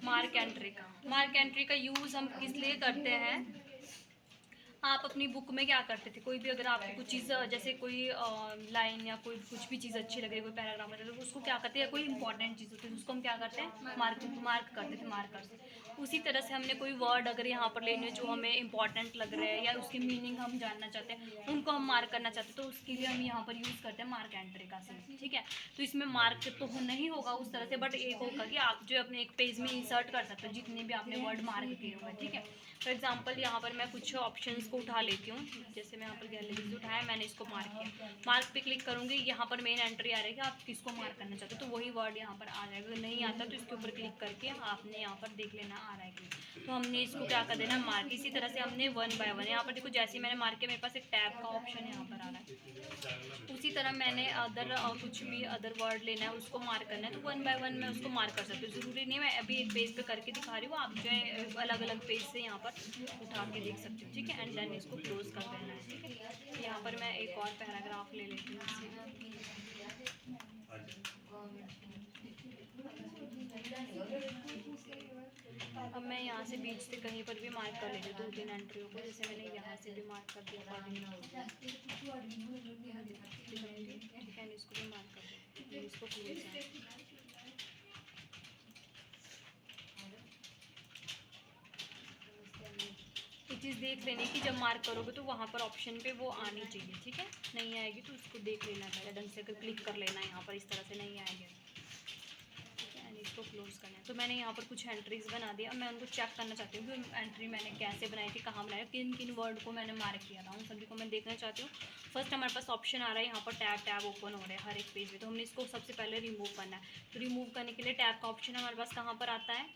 Mark entry का use हम किस लिए करते हैं? आप अपनी बुक में क्या करते थे, कोई भी अगर आपको कुछ चीज़ जैसे कोई लाइन या कोई कुछ भी चीज़ अच्छी लगे, कोई पैराग्राफ लगे, तो उसको क्या करते हैं, कोई इंपॉर्टेंट चीज़ होती है उसको हम क्या करते हैं, मार्क करते थे, मार्कर से। उसी तरह से हमने कोई वर्ड अगर यहाँ पर लेने जो हमें इंपॉर्टेंट लग रहे हैं या उसकी मीनिंग हम जानना चाहते हैं, उनको हम मार्क करना चाहते हैं, तो उसके लिए हम यहाँ पर यूज़ करते हैं मार्क एंट्री का सिंबल। ठीक है, तो इसमें मार्क तो नहीं होगा उस तरह से, बट एक होगा कि आप जो अपने एक पेज में इंसर्ट कर सकते हो जितने भी आपने वर्ड मार्क किए हुए। ठीक है, फॉर एग्जाम्पल यहाँ पर मैं कुछ ऑप्शंस को उठा लेती हूँ, जैसे मैं यहाँ पर गैलरी से उठाया, मैंने इसको मार्क किया, मार्क पे क्लिक करूँगी, यहाँ पर मेन एंट्री आ रहेगी, आप किसको मार्क करना चाहते हो तो वही वर्ड यहाँ पर आ जाएगा। अगर नहीं आता तो इसके ऊपर क्लिक करके आपने यहाँ पर देख लेना आ रहा है कि, तो हमने इसको क्या कर देना, मार्क। इसी तरह से हमने 1 बाय 1 यहाँ पर देखो, जैसे ही मैंने मार्क किया मेरे पास एक टैब का ऑप्शन यहाँ पर आ रहा है। उसी तरह मैंने अदर कुछ भी अदर वर्ड लेना है उसको मार्क करना है, तो 1 बाय 1 मैं उसको मार्क कर सकती हूँ। ज़रूरी नहीं मैं अभी एक पेज पे करके दिखा रही हूँ, आप जो है अलग अलग पेज से यहाँ पर उठा के देख सकते हो। ठीक है, एंड देन इसको क्लोज कर देना है। ठीक है, यहाँ पर मैं एक और पैराग्राफ ले लेती हूँ। अब मैं यहाँ से बीच से कहीं पर भी मार्क कर लेती हूँ 2-3 एंट्रियों को, जैसे मैंने यहाँ से भी मार्क कर दिया, ठीक है, इसको भी मार्क कर देती हूँ, इसको क्लोज है। ये चीज़ देख लेने की, जब मार्क करोगे तो वहाँ पर ऑप्शन पे वो आनी चाहिए। ठीक है, नहीं आएगी तो उसको देख लेना पहले ढंग से, अगर क्लिक कर लेना यहाँ पर, इस तरह से नहीं आएगी। इसको क्लोज करना है। तो मैंने यहाँ पर कुछ एंट्रीज बना दिया, अब मैं उनको चेक करना चाहती हूँ कि एंट्री मैंने कैसे बनाई थी, कहाँ बनाई, किन किन वर्ड को मैंने मार्क किया था, उन सभी को मैं देखना चाहती हूँ। फर्स्ट हमारे पास ऑप्शन आ रहा है यहाँ पर टैब ओपन हो रहा है हर एक पेज में, तो हमने इसको सबसे पहले रिमूव करना है। तो रिमूव करने के लिए टैब का ऑप्शन हमारे पास कहाँ पर आता है,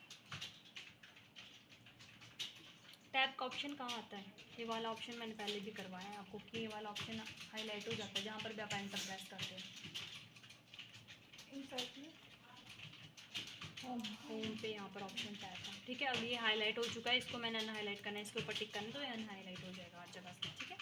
टैब का ऑप्शन कहाँ आता है, ये वाला ऑप्शन मैंने पहले भी करवाया है आपको कि ये वाला ऑप्शन हाईलाइट हो जाता है जहाँ पर भी आप एंटर प्रेस करते हैं। होम पे यहाँ पर ऑप्शन टैब है। ठीक है, अब ये हाईलाइट हो चुका है, इसको मैंने अनहाईलाइट करना है, इसके ऊपर टिक करना है, तो ये अनहाईलाइट हो जाएगा हर जगह से। ठीक है,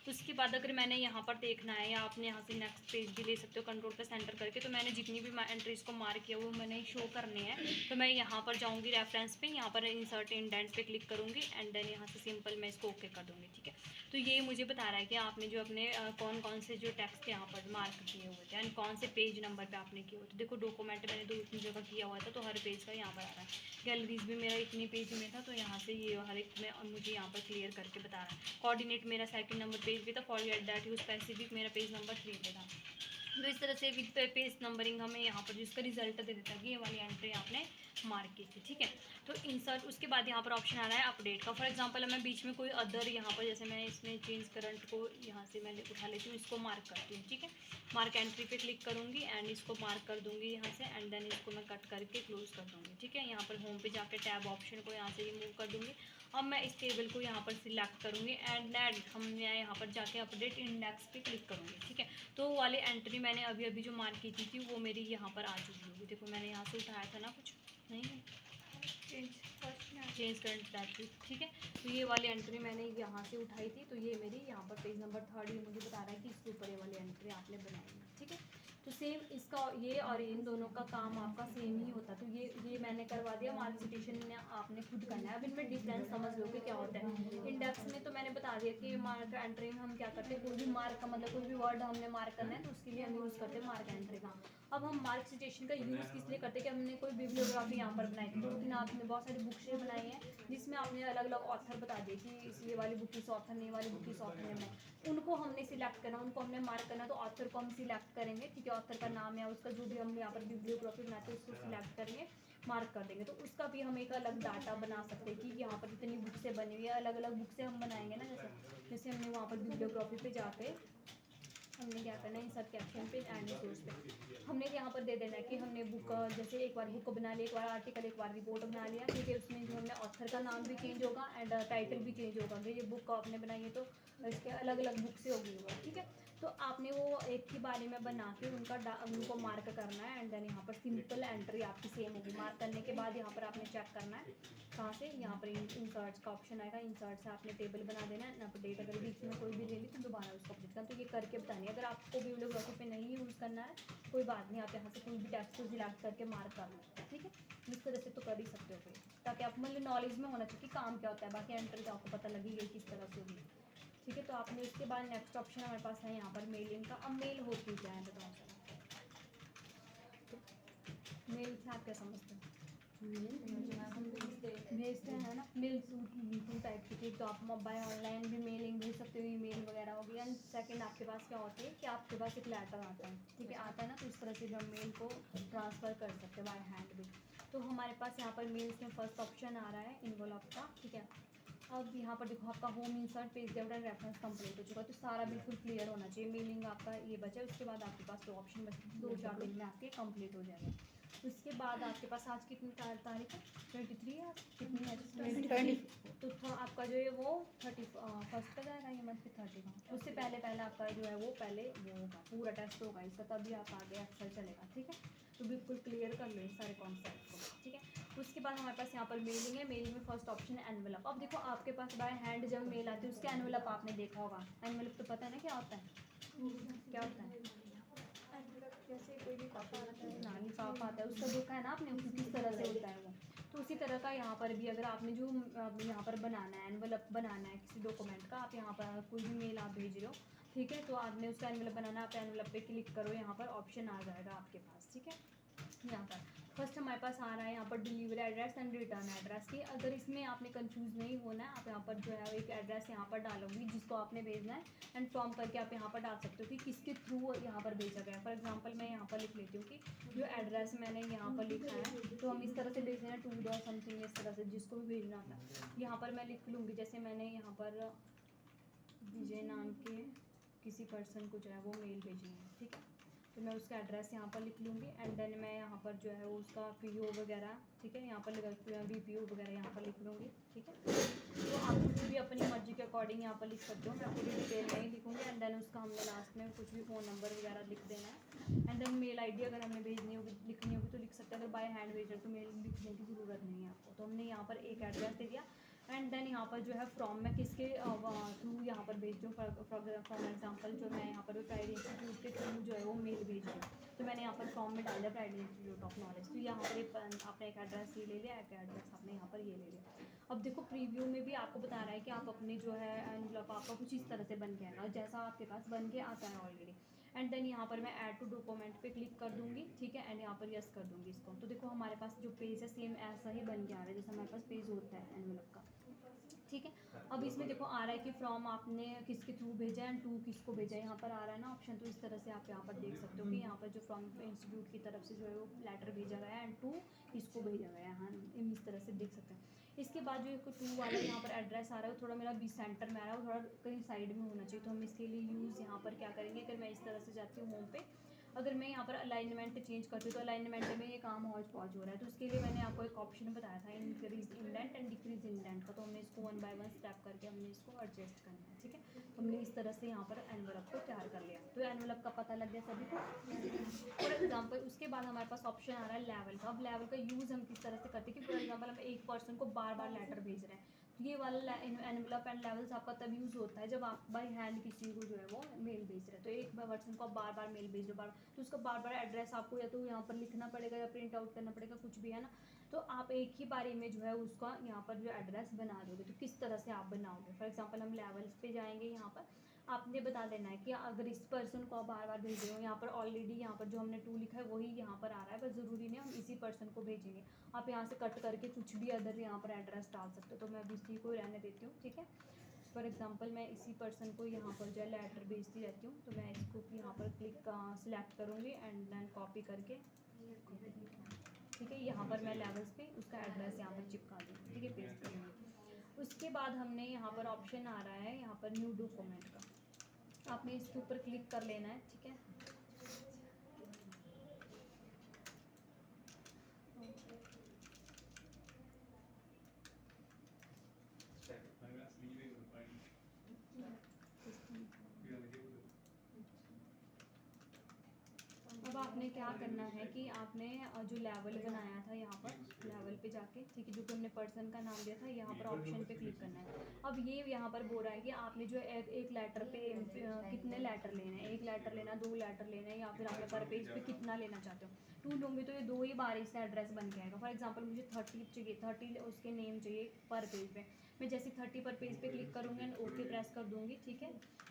उसके बाद अगर मैंने यहाँ पर देखना है, या आपने यहाँ से नेक्स्ट पेज भी ले सकते हो कंट्रोल पे सेंटर करके, तो मैंने जितनी भी एंट्रीज को मार्क किया वो मैंने शो करने हैं, तो मैं यहाँ पर जाऊँगी रेफरेंस पे, यहाँ पर इंसर्ट इंडेंट पे क्लिक करूँगी, एंड देन यहाँ से सिंपल मैं इसको ओके कर दूँगी। ठीक है, तो ये मुझे बता रहा है कि आपने जो अपने कौन कौन से जो टेक्स्ट यहाँ पर मार्क किए हुए थे एंड कौन से पेज नंबर पे आपने किए हुए थे। देखो डॉक्यूमेंट मैंने 2-3 जगह किया हुआ था, तो हर पेज का यहाँ पर आ रहा है। गैलरीज भी मेरा इतनी पेज में था, तो यहाँ से ये हर एक में मुझे यहाँ पर क्लियर करके बता रहा है। कोऑर्डिनेट मेरा सेकंड नंबर पेज पे था, फॉरगेट दैट यूज स्पेसिफिक मेरा पेज नंबर 3 पे था। तो इस तरह से विद पेज नंबरिंग हमें यहाँ पर जिसका रिजल्ट दे देता है कि ये वाली एंट्री आपने मार्क की थी। ठीक है, तो इंसर्ट, उसके बाद यहाँ पर ऑप्शन आ रहा है अपडेट का। फॉर एग्जांपल मैं बीच में कोई अदर यहाँ पर, जैसे मैं इसमें चेंज करंट को यहाँ से मैं उठा लेती हूँ, इसको मार्क करती हूँ। ठीक है, मार्क एंट्री पे क्लिक करूँगी एंड इसको मार्क कर दूँगी यहाँ से, एंड देन इसको मैं कट करके क्लोज कर दूँगी। ठीक है, यहाँ पर होम पे जाकर टैब ऑप्शन को यहाँ से रिमूव कर दूँगी। अब मैं इस टेबल को यहाँ पर सिलेक्ट करूँगी एंड मैं यहाँ पर जाके अपडेट इंडेक्स पे क्लिक करूँगी। ठीक है, तो वाली एंट्री मैंने अभी अभी जो मार्क की थी वो मेरी यहाँ पर आ चुकी होगी। देखो मैंने यहाँ से उठाया था ना, कुछ नहीं चेंज करंट टैब। ठीक है, तो ये वाली एंट्री मैंने यहाँ से उठाई थी, तो ये मेरी यहाँ पर पेज नंबर 3 ये मुझे बता रहा है कि इसके ऊपर ये वाली एंट्री आपने बनाई है। ठीक है, तो सेम इसका ये और इन दोनों का काम आपका सेम ही होता है। तो ये मैंने करवा दिया, मार्क सिटेशन ने आपने खुद करना है। अब इनमें डिफरेंस समझ लो कि क्या होता है। इंडेक्स में तो मैंने बता दिया कि मार्क एंट्री में हम क्या करते हैं, कोई भी मार्क का मतलब कोई भी वर्ड हमने मार्क करना है तो उसके लिए हम यूज़ करते हैं मार्क एंट्री का। अब हम मार्क सिटेशन का यूज़ किस लिए करते हैं कि हमने कोई बिब्लियोग्राफी यहाँ पर बनाई थी, 2-3 आपने बहुत सारी बुक्स बनाई हैं जिसमें आपने अलग अलग ऑथर बता दिए कि इस ये वाली बुक किस ऑथर ने, ये वाली बुक किस ऑथर ने बनाई, उनको हमने सिलेक्ट करना, उनको हमने मार्क करना। तो ऑथर को हम सिलेक्ट करेंगे, ठीक है, ऑथर का नाम या उसका जो भी हम यहाँ पर बिब्लियोग्राफी बनाते हैं उसको सिलेक्ट करेंगे, मार्क कर देंगे। तो उसका भी हम एक अलग डाटा बना सकते हैं कि यहाँ पर इतनी बुक से बनी हुई है, अलग अलग बुक से हम बनाएंगे ना, जैसे हमने वहाँ पर बिब्लियोग्राफी पे जाके हमने क्या करना है, इंसर्ट कैप्शन पे एंड रिसोर्स पे हमने यहाँ पर दे देना है कि हमने बुक, जैसे एक बार बुक बना लिया, एक बार आर्टिकल, एक बार रिपोर्ट बना लिया। ठीक है, उसमें जो हमने ऑथर का नाम भी चेंज होगा एंड टाइटल भी चेंज होगा कि ये बुक आपने बनाई है तो इसके अलग अलग बुक से होगी होगा। ठीक है, तो आपने वो एक के बारे में बना के उनको मार्क करना है एंड देन यहाँ पर सिंपल एंट्री आपकी सेम होगी। मार्क करने के बाद यहाँ पर आपने चेक करना है कहाँ से, यहाँ पर इंसर्ट्स का ऑप्शन आएगा, इंसर्ट से आपने टेबल बना देना है, अपडेट अगर बीच में कोई भी ले ली तो दोबारा उसको अपडेट करना। तो ये करके बतानी है। अगर आपको बिब्लियोग्राफी पे नहीं यूज़ करना है कोई बात नहीं, आप यहाँ से कोई भी टेक्स्ट को सिलेक्ट करके मार्क कर सकते हैं। ठीक है। इस तरह से तो कर ही सकते हो फिर, ताकि आप मतलब नॉलेज में होना चाहिए कि काम क्या होता है, बाकी एंट्री तो आपको पता लगी गई किस तरह से होगी। ठीक है, तो आपने उसके बाद नेक्स्ट ऑप्शन हमारे पास है यहाँ पर मेलिंग का। अब मेल होती क्या है बताओ सर, मेल से आप क्या समझते हैं? भेजते हैं ना, मेल टू टाइप की थी, तो आप मोबाइल ऑनलाइन भी मेलिंग भेज सकते हो, ईमेल वगैरह हो गई। एंड सेकंड आपके पास क्या होती है कि आपके पास एक लेटर आता है, ठीक है, आता है ना, तो इस तरह से हम मेल को ट्रांसफ़र कर सकते हैं बाय हैंड भी। तो हमारे पास यहाँ पर मेल्स में फर्स्ट ऑप्शन आ रहा है इन्वॉल्व का, ठीक है। अब यहाँ पर देखो आपका home insert page develop and reference complete हो चुका है, तो सारा बिल्कुल क्लियर होना चाहिए। मेलिंग आपका ये बचा है, उसके बाद आपके पास दो ऑप्शन बचे, 2-4 दिन में आपके कंप्लीट हो जाएगा। उसके बाद आपके पास आज कितनी तारीख है? 23 है, कितनी है? 20। तो आपका जो है वो 31st का जाएगा ये मंथ की 30 का। उससे पहले पहले आपका जो है वो पहले वो होगा, पूरा टेस्ट होगा इसका, तभी आप आगे एक्सेल चलेगा। ठीक है, तो बिल्कुल क्लियर कर लो सारे कॉन्सेप्ट को। ठीक है, उसके बाद हमारे पास यहाँ पर मेलिंग है। मेलिंग में फर्स्ट ऑप्शन है एनवेलप। अब देखो आपके पास बाय हैंड जब मेल आती है उसके एनवेलप आपने देखा होगा। एनवेलप तो पता है ना क्या होता है? क्या होता है? जैसे कोई भी पापा आता है ना, लिफाफा आता है, उसका देखा है ना आपने कि किस तरह से होता है वो। तो उसी तरह का यहाँ पर भी अगर आपने जो यहाँ पर बनाना है, एनवेलप बनाना है किसी डॉक्यूमेंट का, आप यहाँ पर कोई भी मेल आप भेज रहे हो, ठीक है, तो आपने उसका एनवेलप बनाना है, आप एनवेलप पे क्लिक करो, यहाँ पर ऑप्शन आ जाएगा आपके पास। ठीक है, यहाँ पर फर्स्ट हमारे पास आ रहा है यहाँ पर delivery address and return address की। अगर इसमें आपने कंफ्यूज नहीं होना है, आप यहाँ पर जो है एक एड्रेस यहाँ पर डालोगी जिसको आपने भेजना है, एंड फ्रॉम करके आप यहाँ पर डाल सकते हो कि किसके थ्रू यहाँ पर भेजा गया। फॉर एग्जांपल मैं यहाँ पर लिख लेती हूँ कि जो एड्रेस मैंने यहाँ पर लिखा है, तो हम इस तरह से भेज देना 2 समथिंग, इस तरह से जिसको भी भेजना होता है यहाँ पर मैं लिख लूँगी। जैसे मैंने यहाँ पर विजय नाम के किसी पर्सन को जो है वो मेल भेजनी है, ठीक है, तो मैं उसका एड्रेस यहाँ पर लिख लूँगी। एंड देन मैं यहाँ पर जो है वो उसका पीओ वगैरह, ठीक है, यहाँ पर बीपीओ वगैरह यहाँ पर लिख लूँगी। ठीक है, तो आप कुछ भी अपनी मर्जी के अकॉर्डिंग यहाँ पर लिख सकते हो, मैं पूरी डिटेल नहीं लिखूँगी। एंड देन उसका हमने लास्ट में कुछ भी फ़ोन नंबर वगैरह लिख देना है। एंड देन मेल आईडी अगर हमें भेजनी होगी, लिखनी होगी तो लिख सकते हैं। अगर बाय हैंड भेज रहे तो मेल लिखने की ज़रूरत नहीं है आपको। तो हमने यहाँ पर एक एड्रेस दे दिया। एंड देन यहाँ पर जो है फ्रॉम में किसके थ्रू यहाँ पर भेज दूँ। फॉर एग्जांपल जो मैं यहाँ पर प्राइड इंस्टीट्यूट के थ्रू जो है वो मेल भेज रही हूँ, तो मैंने यहाँ पर फॉर्म में डाल दिया प्राइड इंस्टीट्यूट ऑफ नॉलेज। तो यहाँ पर आपने एक एड्रेस ये ले लिया, एक एड्रेस आपने यहाँ पर ये ले लिया। अब देखो प्रीव्यू में भी आपको बता रहा है कि आप अपने जो है एनवलप आपका कुछ इस तरह से बन के आएगा, जैसा आपके पास बन के आता है ऑलरेडी। एंड देन यहाँ पर मैं ऐड टू डॉक्यूमेंट पे क्लिक कर दूँगी, ठीक है, एंड यहाँ पर यस कर दूँगी इसको। तो देखो हमारे पास जो पेज है सेम ऐसा ही बन के आ रहा है जैसा हमारे पास पेज होता है एनवलप का। ठीक है, अब इसमें देखो आ रहा है कि फ्रॉम आपने किसके थ्रू भेजा है एंड टू किसको भेजा है, यहाँ पर आ रहा है ना ऑप्शन। तो इस तरह से आप यहाँ पर देख सकते हो कि यहाँ पर जो फ्रॉम इंस्टीट्यूट की तरफ से जो है वो लेटर भेजा गया है एंड टू किसको भेजा गया है। हाँ, इस तरह से देख सकते हैं। इसके बाद जो एक टू वाला यहाँ पर एड्रेस आ रहा है वो थोड़ा मेरा बी सेंटर में आ रहा है, वो थोड़ा कहीं साइड में होना चाहिए। तो हम इसके लिए यूज़ यहाँ पर क्या करेंगे, अगर मैं इस तरह से जाती हूँ होम पे, अगर मैं यहाँ पर अलाइनमेंट चेंज करती हूँ तो अलाइनमेंट में ये काम हौज पौज हो रहा है। तो उसके लिए मैंने आपको एक ऑप्शन बताया था increase indent and decrease indent का। तो हमने इसको 1 बाय 1 स्टेप करके हमने इसको एडजस्ट करना है। ठीक है, तो हमने इस तरह से यहाँ पर एनवलप को तैयार कर लिया। तो एनवलप का पता लग गया सभी को। फॉर एग्जाम्पल उसके बाद हमारे पास ऑप्शन आ रहा है लेवल का। अब लेवल का यूज़ हम किस तरह से करते हैं कि फॉर एग्जाम्पल हम एक पर्सन को बार बार लेटर भेज रहे हैं, ये वाला एनवलप एंड लेवल्स आपका तब यूज़ होता है जब आप बाई हैंड किसी को जो है वो मेल भेज रहे हैं। तो एक पर्सन को बार बार मेल भेज रहे हो, बार तो उसका बार बार एड्रेस आपको या तो यहाँ पर लिखना पड़ेगा या प्रिंट आउट करना पड़ेगा, कुछ भी है ना। तो आप एक ही बारी में जो है उसका यहाँ पर जो एड्रेस बना दोगे। तो किस तरह से आप बनाओगे, फॉर एग्जाम्पल हम लेवल्स पे जाएंगे। यहाँ पर आपने बता देना है कि अगर इस पर्सन को आप बार बार भेज रहे हो, यहाँ पर ऑलरेडी यहाँ पर जो हमने 2 लिखा है वही यहाँ पर आ रहा है, बस ज़रूरी नहीं हम इसी पर्सन को भेजेंगे। आप यहाँ से कट करके कुछ भी अदर यहाँ पर एड्रेस डाल सकते हो। तो मैं अभी इसी को रहने देती हूँ। ठीक है, फॉर एग्जांपल मैं इसी पर्सन को यहाँ पर जो है लेटर भेजती रहती हूँ। तो मैं इसको यहाँ पर क्लिक सिलेक्ट करूँगी एंड देन कॉपी करके, ठीक है, यहाँ पर मैं लेवल्स पे उसका एड्रेस यहाँ पर चिपका दूँगी। ठीक है, पेस्ट करूँगी। उसके बाद हमने यहाँ पर ऑप्शन आ रहा है यहाँ पर न्यू डॉक्यूमेंट का, आपने इसके ऊपर क्लिक कर लेना है। ठीक है, अब आपने क्या करना है कि आपने जो लेवल बनाया था यहाँ पर लेवल पे जाके, ठीक है, जो कि हमने पर्सन का नाम दिया था, यहाँ पर ऑप्शन पे क्लिक करना है। अब ये यहाँ पर बोल रहा है कि आपने जो एक लेटर पे कितने लेटर लेने हैं, 1 लेटर लेना, 2 लेटर लेना है, या फिर आपने पर पेज पे कितना लेना चाहते हो। 2 लूँगी तो ये 2 ही बार इससे एड्रेस बन के आएगा। फॉर एग्जांपल मुझे 30 चाहिए, 30 उसके नेम चाहिए पर पेज पे। मैं जैसे 30 पर पेज पे क्लिक करूँगी एंड ओके प्रेस कर दूँगी, ठीक है,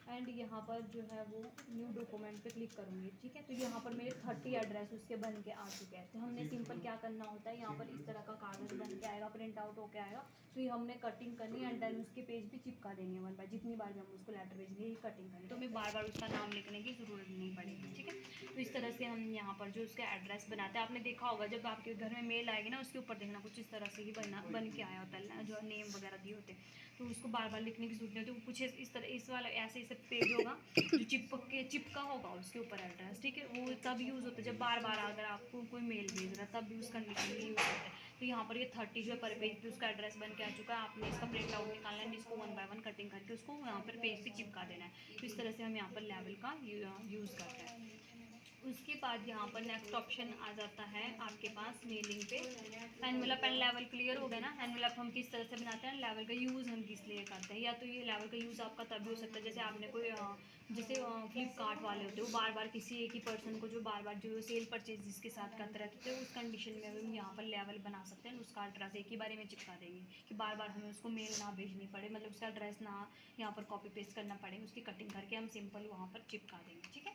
एंड यहाँ पर जो है वो न्यू डॉक्यूमेंट पे क्लिक करूँगी, ठीक है। तो यहाँ पर मेरे 30 एड्रेस उसके बन के आ चुके हैं। तो हमने सिंपल क्या करना होता है, यहाँ पर इस तरह का कागज़ बन के आएगा, प्रिंट आउट होके आएगा। तो ये हमने कटिंग करनी है एंड देन उसके पेज पे चिपका देनी है 1 बाय, जितनी बार भी हम उसको लेटर भेजेंगे ये कटिंग करनी, तो हमें बार बार उसका नाम लिखने की ज़रूरत नहीं पड़ेगी, ठीक है। तो इस तरह से हम यहाँ पर जो उसका एड्रेस बनाते हैं, आपने देखा होगा जब आपके घर में मेल आएगी ना, उसके ऊपर देखना कुछ इस तरह से ही बन के आया होता है, जो नेम वगैरह दिए होते हैं। तो उसको बार बार लिखने की जरूरत नहीं होती, कुछ इस तरह इस वाला ऐसे पेज होगा जो चिपका होगा उसके ऊपर एड्रेस, ठीक है। वो तब यूज़ होता है जब बार बार अगर आपको कोई मेल भेज रहा है, तब भी उस कंडीशन में यूज़ होता है। तो यहाँ पर ये 30 जो है पर पेज पे उसका एड्रेस बन के आ चुका है। आपने इसका प्रिंट आउट निकालना है, इसको 1 बाय 1 कटिंग करके उसको यहाँ पर पेज पे चिपका देना है। तो इस तरह से हम यहाँ पर लेवल का यूज़ करते हैं। उसके बाद यहाँ पर नेक्स्ट ऑप्शन आ जाता है आपके पास मेलिंग पे एनवेलप एंड लेवल। क्लियर हो गया ना, एनवेलप हम किस तरह से बनाते हैं, लेवल का यूज़ हम किस लिए करते हैं। या तो ये लेवल का यूज़ आपका तभी हो सकता है जैसे आपने कोई जैसे फ्लिपकार्ट वाले होते हैं, वो बार बार किसी एक ही पर्सन को जो बार बार जो सेल परचेज जिसके साथ करते रहते हैं, उस कंडीशन में हम यहाँ पर लेवल बना सकते हैं। उसका एड्रेस एक ही बारे में चिपका देंगे कि बार बार हमें उसको मेल ना भेजनी पड़े, मतलब उसका एड्रेस ना यहाँ पर कॉपी पेस्ट करना पड़े, उसकी कटिंग करके हम सिंपल वहाँ पर चिपका देंगे, ठीक है।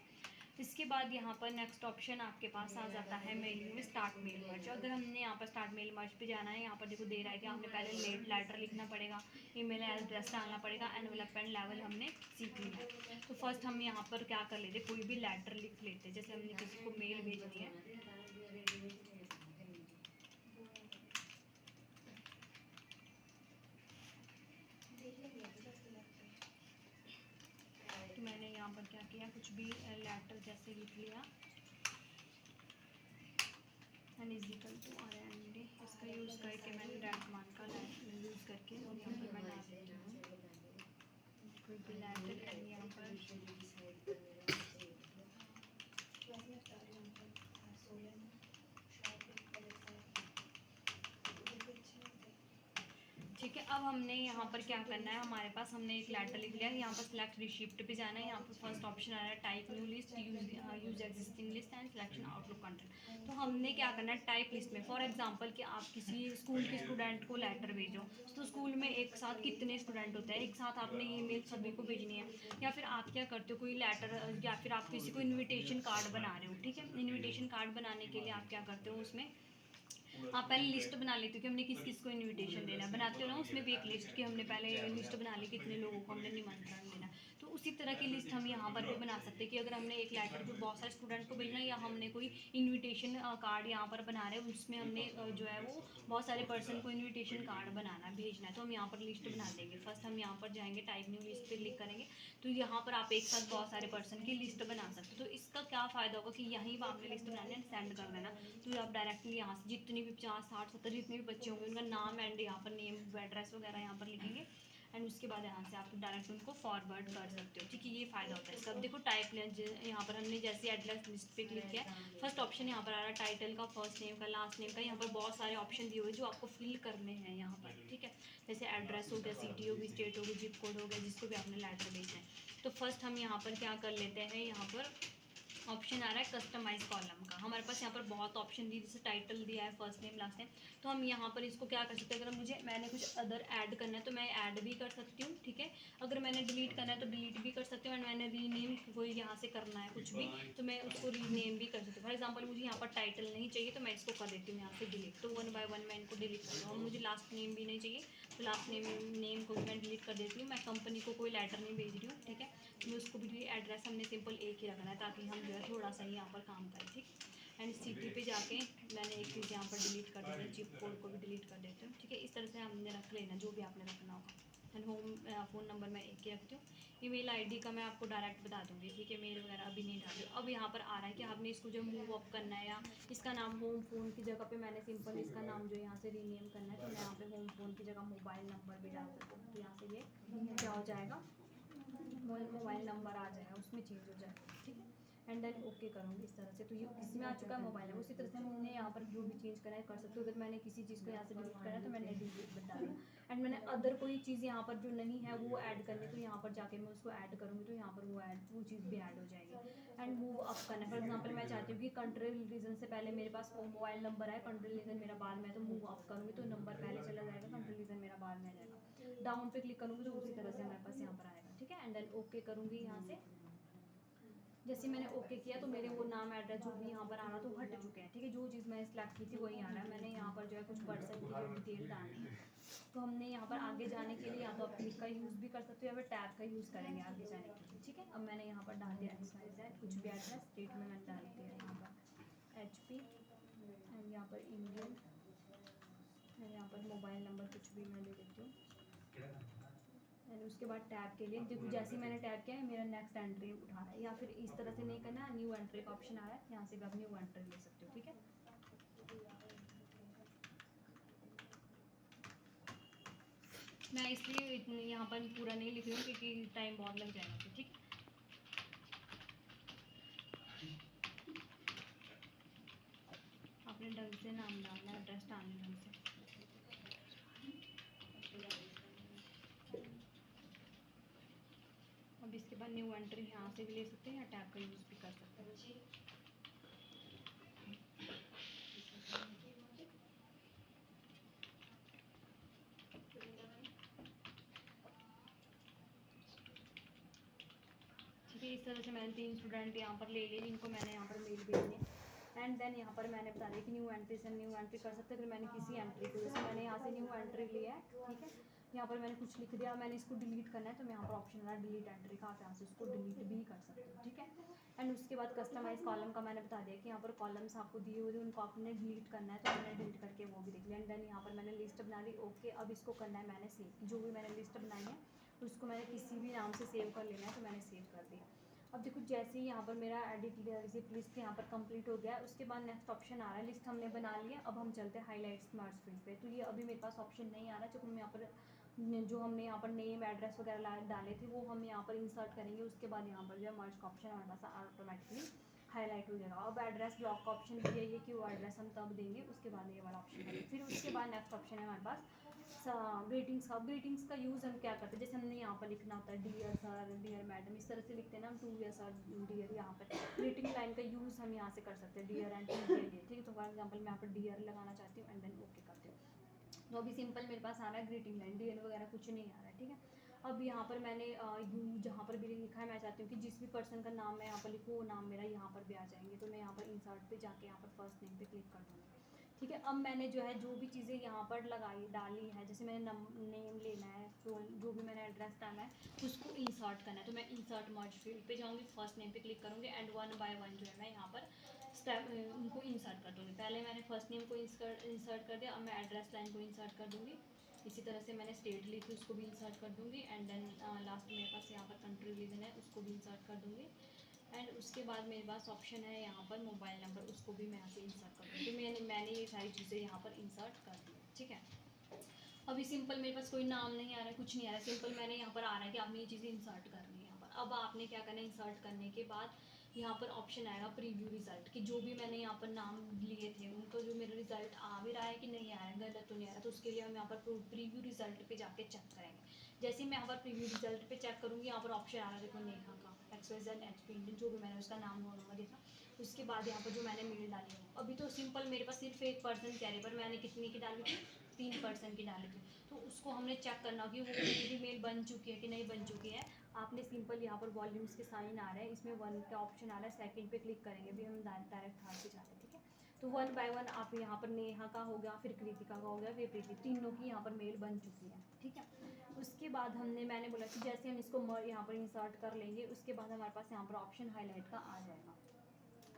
इसके बाद यहाँ पर नेक्स्ट ऑप्शन आपके पास आ जाता है मेलिंग में स्टार्ट मेल मर्ज। अगर हमने यहाँ पर स्टार्ट मेल मर्ज पे जाना है, यहाँ पर देखो दे रहा है कि आपने पहले लेटर लिखना पड़ेगा, ईमेल एड्रेस डालना पड़ेगा, एनवेलप एंड लेवल हमने सीख लिया है। तो फर्स्ट हम यहाँ पर क्या कर लेते, कोई भी लेटर लिख लेते, जैसे हमने किसी को मेल भेजनी है। तो मैंने यहाँ पर क्या किया, कुछ भी लेटर जैसे लिख लिया, N is equal to R N D, इसका यूज़ करके मैंने डैट मान का यूज़ करके और यहाँ पर मैं डाल देती हूँ कोई भी लेटर एंड यहाँ पर ठीक है। अब हमने यहाँ पर क्या करना है, हमारे पास हमने एक लेटर लिख लिया, यहाँ पर सिलेक्ट रिसिप्ट पे जाना है। यहाँ पर फर्स्ट ऑप्शन आ रहा है type new list, use existing list and selection outlook content. तो हमने क्या करना है, टाइप लिस्ट में फॉर एग्जांपल कि आप किसी स्कूल के स्टूडेंट को लेटर भेजो, तो स्कूल में एक साथ कितने स्टूडेंट होते हैं, एक साथ आपने ईमेल सभी को भेजनी है। या फिर आप क्या करते हो, कोई लेटर या फिर आप किसी को इन्विटेशन कार्ड बना रहे हो, ठीक है। इन्विटेशन कार्ड बनाने के लिए आप क्या करते हो, उसमें आप पहले लिस्ट बना लेते हो कि हमने किस किस को इनविटेशन देना है, बनाते हो ना उसमें भी एक लिस्ट की हमने पहले लिस्ट बना ली कितने लोगों को हमने निमंत्रण देना। तो उसी तरह की लिस्ट हम यहाँ पर भी बना सकते हैं कि अगर हमने एक लेटर जो बहुत सारे स्टूडेंट को भेजना है, या हमने कोई इन्विटेशन कार्ड यहाँ पर बना रहे हैं, उसमें हमने जो है वो बहुत सारे पर्सन को इन्विटेशन कार्ड बनाना भेजना है, तो हम यहाँ पर लिस्ट बना देंगे। फर्स्ट हम यहाँ पर जाएंगे, टाइप न्यू लिस्ट पर क्लिक करेंगे, तो यहाँ पर आप एक साथ बहुत सारे पर्सन की लिस्ट बना सकते हो। तो इसका क्या फ़ायदा होगा कि यहीं पर आपने लिस्ट बनानी है, सेंड कर देना, तो आप डायरेक्टली यहाँ से जितनी भी 50, 60, 70 जितने भी बच्चे होंगे उनका नाम एंड यहाँ पर नेम एड्रेस वगैरह यहाँ पर लिखेंगे, एंड उसके बाद यहाँ से आप डायरेक्ट उनको फॉरवर्ड कर सकते हो, ठीक है। ये फ़ायदा होता है इसका। अब देखो टाइप यहाँ पर हमने जैसे एड्रेस लिस्ट पे क्लिक किया, फर्स्ट ऑप्शन यहाँ पर आ रहा है टाइटल का, फर्स्ट नेम का, लास्ट नेम का। यहाँ पर बहुत सारे ऑप्शन दिए हुए जो आपको फिल करने हैं यहाँ पर, ठीक है। जैसे एड्रेस हो गया, सिटी होगी, स्टेट होगी, जिप कोड हो गया, जिसको भी आपने लेटर भेजना है। तो फर्स्ट हम यहाँ पर क्या कर लेते हैं, यहाँ पर ऑप्शन आ रहा है कस्टमाइज कॉलम का। हमारे पास यहाँ पर बहुत ऑप्शन दिए, जैसे टाइटल दिया है, फर्स्ट नेम, लास्ट नेम। तो हम यहाँ पर इसको क्या कर सकते हैं, अगर मैंने कुछ अदर ऐड करना है तो मैं ऐड भी कर सकती हूँ, ठीक है। अगर मैंने डिलीट करना है तो डिलीट भी कर सकती हूँ, एंड मैंने रीनेम कोई यहाँ से करना है कुछ भी तो मैं उसको रीनेम भी कर सकती हूँ। फॉर एग्जाम्पल मुझे यहाँ पर टाइटल नहीं चाहिए तो मैं इसको कर देती हूँ यहाँ से डिलीट, तो 1 बाय 1 मैं इनको डिलीट कर दूँ। और मुझे लास्ट नेम भी नहीं चाहिए तो लास्ट नेम को भी मैं डिलीट कर देती हूँ। मैं कंपनी को कोई लेटर नहीं भेज रही हूँ, ठीक है। मैं उसको भी एड्रेस हमने सिंपल एक ही रखना है ताकि हम जो है थोड़ा सा ही यहाँ पर काम करें, ठीक। एंड सिटी पे जाके मैंने एक चीज़ यहाँ पर डिलीट कर देती हूँ, चिप कोड को भी डिलीट कर देती हूँ, ठीक है। इस तरह से हमने रख लेना जो भी आपने रखना होगा। एंड होम फ़ोन नंबर मैं एक ही रखती हूँ। ईमेल आईडी का मैं आपको डायरेक्ट बता दूँगी, ठीक है। मेल वगैरह अभी नहीं डाल रही। अब यहाँ पर आ रहा है कि आपने इसको जो मूव अप करना है, या इसका नाम होम फ़ोन की जगह पे मैंने सिंपल इसका नाम जो यहाँ से रीनेम करना है, तो मैं यहाँ पे होम फ़ोन की जगह मोबाइल नंबर भी डाल सकती हूँ। तो यहाँ से ये क्या हो जाएगा, मोबाइल नंबर आ जाएगा, उसमें चेंज हो जाएगा, ठीक है। एंड देन ओके करूँगी इस तरह से। तो ये इसमें आ चुका है मोबाइल नंबर। उसी तरह से हमने यहाँ पर जो भी चेंज करना है कर सकते हो। अगर मैंने किसी चीज़ को यहाँ से डिलीट करना है तो मैंने डिलीट बता दिया। एंड मैंने अदर कोई चीज़ यहाँ पर जो नहीं है वो ऐड करनी, तो यहाँ पर जाके मैं उसको ऐड करूँगी तो यहाँ पर वो चीज़ भी ऐड हो जाएगी। एंड मूव अप करना है, फॉर एग्जाम्पल मैं चाहती हूँ कि कंट्री रीजन से पहले मेरे पास वो मोबाइल नंबर है, कंट्री रीजन मेरा बाद में है, तो मूव अप करूँगी तो नंबर पहले चला जाएगा, कंट्री रीजन मेरा बाद में आ जाएगा। डाउन पे क्लिक करूँगी तो उसी तरह से हमारे पास यहाँ पर आएगा। ठीक है, एंड देन ओके करूँगी यहाँ से। जैसे मैंने ओके किया तो मेरे वो नाम एड्रेस जो भी यहाँ पर आ रहा तो हट चुके हैं। ठीक है, जो चीज़ मैं सिलेक्ट की थी वही आ रहा है। मैंने यहाँ पर जो है कुछ पर्सन की जो डिटेल डालनी है, तो हमने यहाँ पर आगे जाने के लिए या तो आप क्लिक का यूज़ भी कर सकते हो या फिर टैब का यूज़ करेंगे आगे जाने के लिए। ठीक है, अब मैंने यहाँ पर डाल दिया XYZ, कुछ भी एड्रेस, स्टेट में मैंने डाल दिया यहाँ पर HP, एंड यहाँ पर इंडियन, एंड यहाँ पर मोबाइल नंबर कुछ भी मैं दे देती हूँ। एंड उसके बाद टैब के लिए देखो जैसे ही मैंने टैब किया है मेरा नेक्स्ट एंट्री उठा रहा है, या फिर इस तरह से नहीं करना, न्यू एंट्री का ऑप्शन आ रहा है, यहाँ से भी आप न्यू एंट्री ले सकते हो। ठीक है, मैं इसलिए इतनी यहाँ पर पूरा नहीं लिख रही हूँ क्योंकि टाइम बहुत लग जाएगा फिर। ठीक है, आपने ढंग से नाम डालना, एड्रेस डालना ढंग से। अब इसके बाद न्यू एंट्री यहाँ से भी ले सकते हैं या टैब का यूज़ भी कर सकते हैं। ठीक है, इस तरह से मैंने 3 स्टूडेंट यहाँ पर ले लिए जिनको मैंने यहाँ पर मेल भेजनी है। एंड देन यहाँ पर मैंने बता दिया कि न्यू एंट्री से न्यू एंट्री कर सकते हैं। फिर मैंने किसी एंट्री को, जैसे मैंने यहाँ से न्यू एंट्री लिया है, ठीक है, यहाँ पर मैंने कुछ लिख दिया, मैंने इसको डिलीट करना है तो मैं यहाँ पर ऑप्शन आ रहा है डिलीट एंट्री का, आप यहाँ से उसको डिलीट भी कर सकते हो। ठीक है, एंड उसके बाद कस्टमाइज कॉलम का मैंने बता दिया कि यहाँ पर कॉलम्स आपको दिए हुए थे उनको आपने डिलीट करना है, तो मैंने डिलीट करके वो भी देख लिया। एंड देन यहाँ पर मैंने लिस्ट बना दी। ओके, अब इसको करना है मैंने सेव, जो भी मैंने लिस्ट बनाई है उसको मैंने किसी भी नाम से सेव कर लेना है, तो मैंने सेव कर दिया। अब देखो जैसे ही यहाँ पर मेरा एडिट रिसिप्ट लिस्ट यहाँ पर कंप्लीट हो गया है, उसके बाद नेक्स्ट ऑप्शन आ रहा है, लिस्ट हमने बना लिया। अब हम चलते हैं हाईलाइट्स मर्ज फील्ड पे, तो ये अभी मेरे पास ऑप्शन नहीं आ रहा क्योंकि हम यहाँ पर जो हमने यहाँ पर नेम एड्रेस वगैरह डाले थे वो हम यहाँ पर इंसर्ट करेंगे। उसके बाद यहाँ पर जो है मर्ज का ऑप्शन हमारे पास ऑटोमेटिकली हाईलाइट हो जाएगा। अब एड्रेस ब्लॉक का ऑप्शन भी यही है कि वो एड्रेस हम तब देंगे, उसके बाद ये वाला ऑप्शन है। फिर उसके बाद नेक्स्ट ऑप्शन है हमारे पास ग्रीटिंग्स का। ग्रीटिंग्स का यूज़ हम क्या करते हैं, जैसे हमने यहाँ पर लिखना होता है डियर सर, डियर मैडम, इस तरह से लिखते हैं ना हम, टू या सर डियर। यहाँ पर ग्रीटिंग लाइन का यूज़ हम यहाँ से कर सकते हैं डियर एंड टू के लिए। ठीक है, तो फॉर एग्जाम्पल मैं यहाँ पर डियर लगाना चाहती हूँ एंड देन ओके करती हूँ, तो अभी सिंपल मेरे पास आ रहा है ग्रीटिंग लाइन, डियर वगैरह कुछ नहीं आ रहा है। ठीक है, अब यहाँ पर मैंने यू जहाँ पर भी लिखा है, मैं चाहती हूँ कि जिस भी पर्सन का नाम मैं यहाँ पर लिखूँ वो नाम मेरा यहाँ पर भी आ जाएंगे, तो मैं यहाँ पर इंसर्ट पे जाके यहाँ पर फर्स्ट नेम पे क्लिक कर दूँगी। ठीक है, अब मैंने जो है जो भी चीज़ें यहाँ पर लगाई डाली है, जैसे मैंने नेम लेना है, तो जो भी मैंने एड्रेस डाला है उसको इंसर्ट करना है, तो मैं इंसर्ट मर्ज फील्ड पे जाऊँगी, फर्स्ट नेम पे क्लिक करूँगी एंड वन बाय वन जो है मैं यहाँ पर स्टेप उनको इंसर्ट कर दूँगी। पहले मैंने फर्स्ट नेम को इंसर्ट कर दिया, अब मैं एड्रेस लाइन को इंसर्ट कर दूँगी। इसी तरह से मैंने स्टेट ली थी उसको भी इंसर्ट कर दूँगी एंड देन लास्ट मेरे पास यहाँ पर कंट्री रीजन है उसको भी इंसर्ट कर दूँगी। एंड उसके बाद मेरे पास ऑप्शन है यहाँ पर मोबाइल नंबर, उसको भी मैं यहाँ से इंसर्ट कर दूँगी। तो मैंने ये सारी चीज़ें यहाँ पर इंसर्ट कर दी। ठीक है, अभी सिंपल मेरे पास कोई नाम नहीं आ रहा है, कुछ नहीं आ रहा है, सिंपल मैंने यहाँ पर आ रहा है कि आपने ये चीज़ें इंसर्ट करनी है यहाँ पर। अब आपने क्या करना है, इंसर्ट करने के बाद यहाँ पर ऑप्शन आएगा प्रीव्यू रिजल्ट, कि जो भी मैंने यहाँ पर नाम लिए थे उनको जो मेरा रिजल्ट आ भी रहा है कि नहीं आ रहा है, गलत तो नहीं आ रहा, तो उसके लिए हम यहाँ पर प्रीव्यू रिजल्ट पे जाके चेक करेंगे। जैसे ही मैं यहाँ पर प्रीव्यू रिजल्ट पे चेक करूँगी, यहाँ पर ऑप्शन आ रहा है देखो नेहा का, XYZ HP इंडियन, जो भी मैंने उसका नाम नंबर देखा। उसके बाद यहाँ पर जो मैंने मेल डाली है, अभी तो सिंपल मेरे पास सिर्फ एक पर्सन कह रहे, पर मैंने कितनी की डाली थी, 3% की डाली थी, तो उसको हमने चेक करना कि वो मेरी मेल बन चुकी है कि नहीं बन चुकी है। आपने सिंपल यहाँ पर वॉल्यूम्स के साइन आ रहे हैं, इसमें 1 का ऑप्शन आ रहा है, सेकंड पे क्लिक करेंगे, भी हम डायरेक्ट हाथ से जाते हैं। ठीक है, तो 1 बाय 1 आप यहाँ पर नेहा का हो गया, फिर कृतिका का हो गया, फिर प्रीति, तीनों की यहाँ पर मेल बन चुकी है। ठीक है, उसके बाद मैंने बोला कि जैसे हम इसको यहाँ पर इंसर्ट कर लेंगे, उसके बाद हमारे पास यहाँ पर ऑप्शन हाईलाइट का आ जाएगा।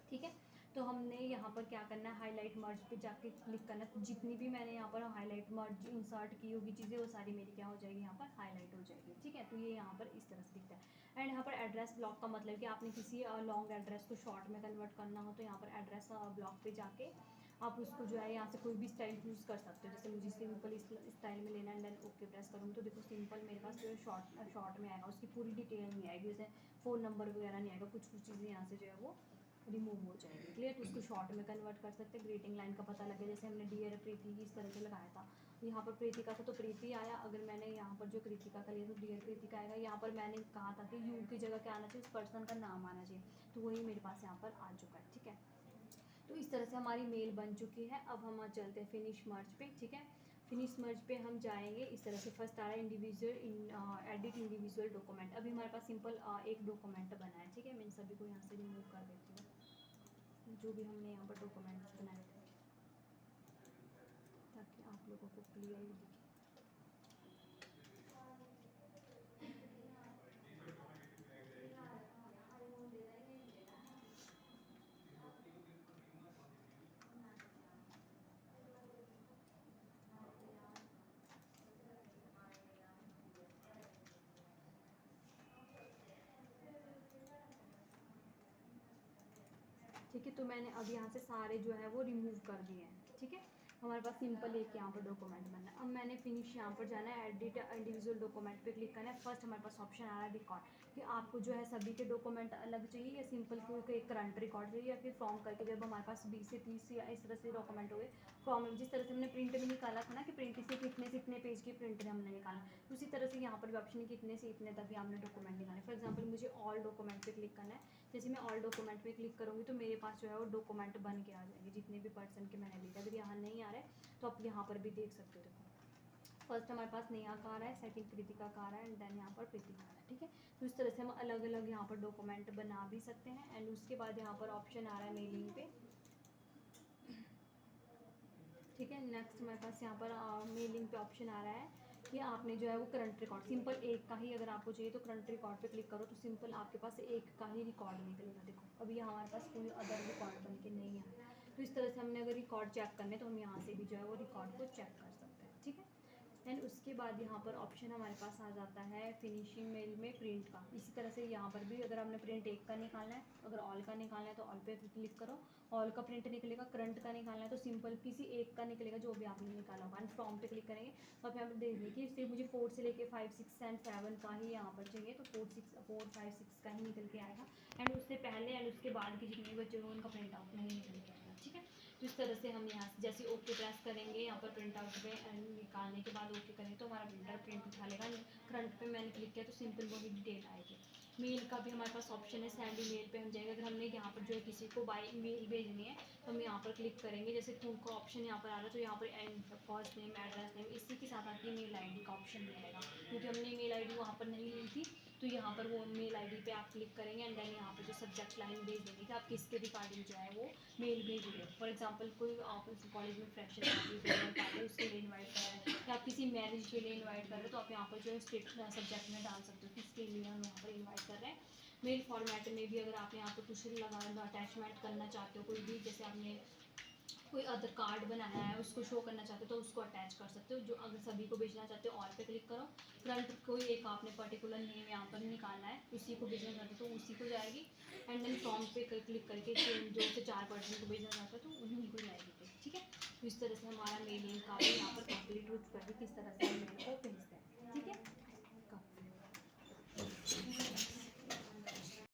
ठीक है, तो हमने यहाँ पर क्या करना है, हाईलाइट मर्ज पे जाके क्लिक करना है, जितनी भी मैंने यहाँ पर हाईलाइट मर्ज इंसर्ट की होगी चीज़ें वो सारी मेरी क्या हो जाएगी, यहाँ पर हाईलाइट हो जाएगी। ठीक है, तो ये यहाँ पर इस तरह से दिखता है। एंड यहाँ पर एड्रेस ब्लॉक का मतलब कि आपने किसी लॉन्ग एड्रेस को शॉर्ट में कन्वर्ट करना हो तो यहाँ पर एड्रेस ब्लॉक पे जाके आप उसको जो है यहाँ से कोई भी स्टाइल चूज़ कर सकते हो। जैसे मुझे सिंपल स्टाइल में लेना है, देन ओके प्रेस करूँगी तो देखो सिंपल मेरे पास जो है शॉर्ट में आएगा, उसकी पूरी डिटेल नहीं आएगी, जैसे फ़ोन नंबर वगैरह नहीं आएगा, कुछ चीज़ें यहाँ से जो है वो रिमूव हो जाएगी। क्लियर, तो उसको शॉर्ट में कन्वर्ट कर सकते हैं। ग्रीटिंग लाइन का पता लगे, जैसे हमने डियर प्रीति की इस तरह से लगाया था, यहाँ पर प्रीतिका था तो प्रीति आया। अगर मैंने यहाँ पर जो कृतिका का लिया तो डियर कृतिका आएगा। यहाँ पर मैंने कहा था कि यू की जगह क्या आना चाहिए, उस पर्सन का नाम आना चाहिए, तो वही मेरे पास यहाँ पर आ चुका है। ठीक है, तो इस तरह से हमारी मेल बन चुकी है। अब हम चलते हैं फिनिश मर्ज पे। ठीक है, फिनिश मर्ज पे हम जाएंगे। इस तरह से फर्स्ट आ रहा है इंडिविजुअल एडिट इंडिविजुअल डॉक्यूमेंट। अभी हमारे पास सिंपल एक डॉक्यूमेंट बना है। ठीक है, मैं इन सभी को यहाँ से रिमूव कर देती हूँ, जो भी हमने यहाँ पर डॉक्यूमेंट्स बनाए थे, ताकि आप लोगों को क्लियरली दिखे। ठीक है, तो मैंने अब यहाँ से सारे जो है वो रिमूव कर दिए हैं। ठीक है, हमारे पास सिंपल एक यहाँ पर डॉक्यूमेंट बनना है। अब मैंने फिनिश यहाँ पर जाना है, एडिट इंडिविजुअल डॉक्यूमेंट पे क्लिक करना है। फर्स्ट हमारे पास ऑप्शन आ रहा है रिकॉर्ड, कि आपको जो है सभी के डॉक्यूमेंट अलग चाहिए या सिंपल कोई एक करंट रिकॉर्ड चाहिए, या फिर फॉर्म करके जब हमारे पास 20 से 30 या इस तरह से डॉक्यूमेंट हो गए फॉर्म में, जिस तरह से हमने प्रिंट में निकाला था ना कि प्रिंट से कितने पेज की प्रिंट हमने निकाला, उसी तरह से यहाँ पर भी ऑप्शन कितने से इतने तक भी हमने डॉक्यूमेंट निकाले। फॉर एग्जाम्पल मुझे ऑल डॉक्यूमेंट पे क्लिक करना है। जैसे मैं ऑल डॉक्यूमेंट पे क्लिक करूँगी तो मेरे पास जो है वो डॉक्यूमेंट बन के आ जाएंगे, जितने भी पर्सन के मैंने लिए। अगर यहाँ नहीं आ रहा है तो आप यहाँ पर भी देख सकते हो। देखो फर्स्ट हमारे पास नेहा का आ रहा है, सेकंड कृतिका का आ रहा है, एंड देन यहाँ पर प्रीतिका आ रहा है। ठीक है, तो इस तरह से हम अलग अलग यहाँ पर डॉक्यूमेंट बना भी सकते हैं। एंड उसके बाद यहाँ पर ऑप्शन आ रहा है मेलिंग पे। ठीक है, नेक्स्ट हमारे पास यहाँ पर मेलिंग पे ऑप्शन आ रहा है कि आपने जो है वो करंट रिकॉर्ड, सिंपल एक का ही अगर आपको चाहिए तो करंट रिकॉर्ड पे क्लिक करो, तो सिंपल आपके पास एक का ही रिकॉर्ड निकलेगा। देखो अभी हमारे पास कोई अदर रिकॉर्ड बन के नहीं आया। तो इस तरह से हमने अगर रिकॉर्ड चेक करने तो हम यहाँ से भी जो है वो रिकॉर्ड को चेक कर सकते हैं। ठीक है, एंड उसके बाद यहाँ पर ऑप्शन हमारे पास आ जाता है फिनिशिंग मेल में प्रिंट का। इसी तरह से यहाँ पर भी अगर हमने प्रिंट एक का निकालना है, अगर ऑल का निकालना है तो ऑल पे क्लिक करो, ऑल का प्रिंट निकलेगा। करंट का निकालना है तो सिंपल किसी एक का निकलेगा जो भी आपने निकाला होगा। एंड फ्रॉम पे क्लिक करेंगे तो आप यहाँ पर देख लीजिए सिर्फ मुझे 4 से लेके 5, 6 एंड 7 का ही यहाँ पर चाहिए, तो 4, 5, 6 का ही निकल के आएगा। एंड उससे पहले एंड उसके बाद के जितने बच्चे होंगे उनका प्रिंट आउट नहीं निकल के आएगा। ठीक है, तो इस तरह से हम यहाँ से जैसे ओके प्रेस करेंगे यहाँ पर प्रिंट आउट पे निकालने के बाद ओके करेंगे तो हमारा प्रिंटर प्रिंट उठा लेगा। फ्रंट पे मैंने क्लिक किया तो सिंपल वही डिटेल आएगी। मेल का भी हमारे पास ऑप्शन है, सेंड ईमेल पे हम जाएंगे। अगर हमने यहाँ पर जो है किसी को बाय ईमेल भेजनी है तो हम यहाँ पर क्लिक करेंगे। जैसे टू का ऑप्शन यहाँ पर आ रहा है तो यहाँ पर फर्स्ट नेम, एड्रेस नेम, इसी के साथ आती है मेल आईडी का ऑप्शन भी आएगा, क्योंकि हमने मेल आईडी वहाँ पर नहीं ली थी। तो यहाँ पर वो मेल आईडी पे आप क्लिक करेंगे एंड देन यहाँ पर जो सब्जेक्ट लाइन भेज देंगे कि आप किसके रिगार्डिंग जो है वो मेल भेजेंगे। फॉर एग्जांपल कोई आप कॉलेज में फ्रेशर है उसके लिए इन्वाइट कर रहे हैं, या आप किसी मैरिज के लिए इन्वाइट कर रहे हो तो आप यहाँ पर जो है स्टेट सब्जेक्ट में डाल सकते हो किसके लिए हम यहाँ पर इन्वाइट कर रहे हैं। मेल फॉर्मेट में भी अगर आप यहाँ पर कुछ लगा अटैचमेंट करना चाहते हो, कोई भी जैसे आपने कोई अदर कार्ड बनाया है उसको शो करना चाहते हो तो उसको अटैच कर सकते हो। जो अगर सभी को भेजना चाहते हो ऑल पे क्लिक करो, फ्रंट कोई एक आपने पर्टिकुलर नेम यहाँ पर निकालना है उसी को भेजना चाहते हो तो उसी को जाएगी। एंड देन फॉर्म पे क्लिक करके 2 से 4 पर्सन को भेजना चाहते हो तो उन्हीं को जाएगी। ठीक है, तो इस तरह से हमारा मेलिंग का भी यहाँ पर कंप्लीट हो चुका है, किस तरह से हम मेल को भेजते हैं।